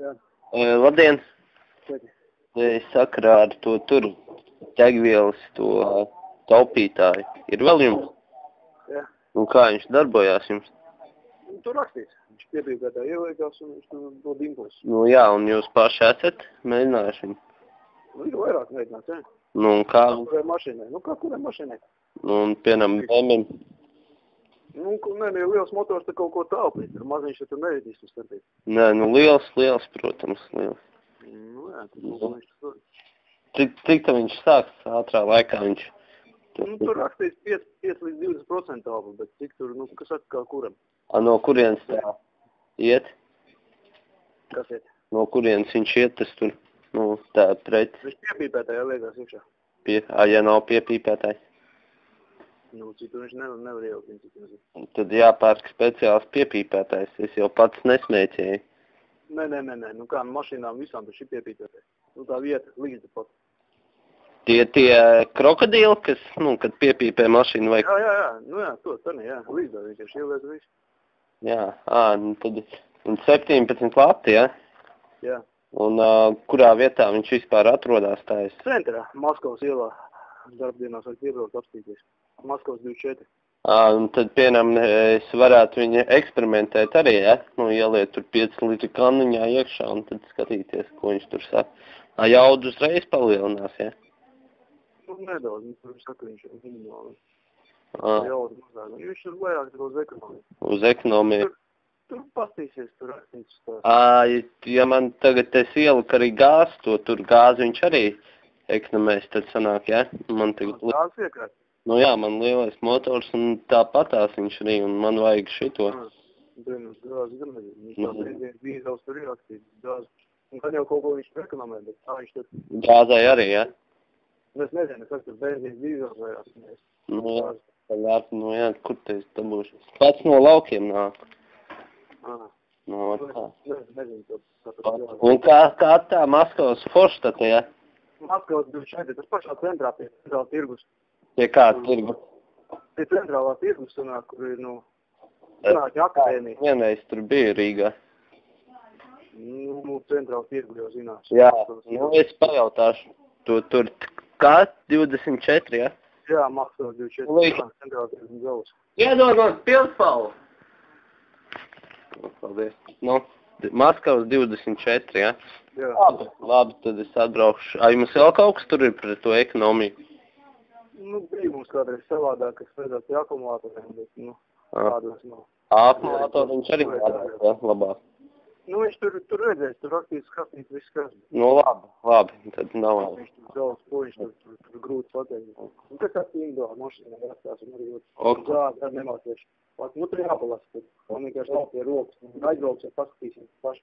Jā. Labdien! Sveiki. Sakarā ar to tur ķegvielas, to taupītāju. Ir vēl jums? Jā. Un kā viņš darbojās jums? Tur rakstīts. Viņš piepīpētā ieliekās un viņš tur dod impulsu. Nu jā, un jūs paši esat mēģinājuši viņu? Nu, ir vairāk mēģināt, jā. Nu un kā? Kurai mašīnai? Nu, kā kurai mašīnai? Nu un pienam bēmim? Nu, nē, liels motors te kaut ko tāpīt. Maziņš tur nevedīs uz starpīt. Nē, nu liels, protams, liels. Nu, jā, tad kaut ko viņš tur. Cik tā viņš sāks ātrā laikā viņš? Nu, tur rakstīts 5 līdz 20% tāpu, bet cik tur, nu, kas saka, kā kuram? No kurienes tā iet? Kas iet? No kurienes viņš iet, tas tur, nu, tā pret? Viņš piepīpētā ieliekās iekšā. Ja nav piepīpētājs? Nu, citu viņš nevar ielikt, citu nezinu. Tad jāpērk speciāls piepīpētājs. Es jau pats nesmēķēju. Nē. Nu kā, mašīnām visām taču ir piepīpētāji. Nu, tā vieta līdzi pat. Tie krokodīli, kas, nu, kad piepīpē mašīnu vai... Jā. Nu jā, to tā ne, jā. Līdzā vienkārši ieliek visu. Jā, nu tad... Un 17 lati, ja? Jā. Un kurā vietā viņš vispār atrodas tājas? Centrā, Maskavas ielā. Darbdienās var piebraukt apstīties. Maskavas 24. Un tad, piemēram, es varētu viņu eksperimentēt arī, ja? Nu, ieliet tur 5 litru kanniņā iekšā un tad skatīties, ko viņš tur saka. Jaudu uzreiz palielinās, ja? Nu, nedaudz, nu, tur saka, viņš ir minimāli. Jaudu mazāk. Viņš ir vairāk uz ekonomiju. Uz ekonomiju. Tur pastīsies, tur rakstīts. Ja man tagad es ieliku arī gāzi, tur gāzi viņš arī ekonomēs, tad sanāk, ja? Man tagad... Gāzi iekārt? Nu jā, man lielais motors un tāpatās viņš arī, un man vajag šito. Brīnums, gāzi gan nezinu. Viņš tā benzīns dīzels tur ir rakstīts, gāzi. Un gan jau kaut ko viņš ekonomē, bet tā viņš tur... Gāzai arī, ja? Es nezinu, kas tur benzīns dīzels vai rakstīts. Nu jā, kur te es dabūšu? Pats no laukiem nāk. No tā. Nezinu, Un kā tā Maskavas Forštata, ja? Maskavas 24, tas pašā centrā pie centrālā tirgus. Pie kā tirgu? Pie centrālā tirgus sanāk, kur ir, nu, sanākņa akadēmija. Vienreiz tur bija Rīgā. Nu, centrālā tirgu jau zinās. Jā, nu es pajautāšu. Tur kā 24, ja? Jā, Maskavas 24, centrālā tirgus galvas. Iedod man pilspalu! Paldies. Nu, Maskavas 24, ja? Jā. Labi, tad es atbraukšu. Jums vēl kaut kas tur ir pret to ekonomiju? Nu, bija mums kādreiz savādāk, kas vajadzētu pie akumulātoriem, bet, nu, kādos nav. Akumulātori viņš arī vajadzētu, ja? Labāk. Nu, viņš tur redzēs, tur rakstīts, skatīts, viss kas. Nu, labi, tad nav. Viņš tur daudz, ko viņš tur grūti pateikt. Un kas tāds individuāli mašīnā rakstās un arī gādi ar nemācieši. Nu, tur jāpalasa, man vienkārši nav pie rokas. Aizbrauks, ja paskatīsim paši.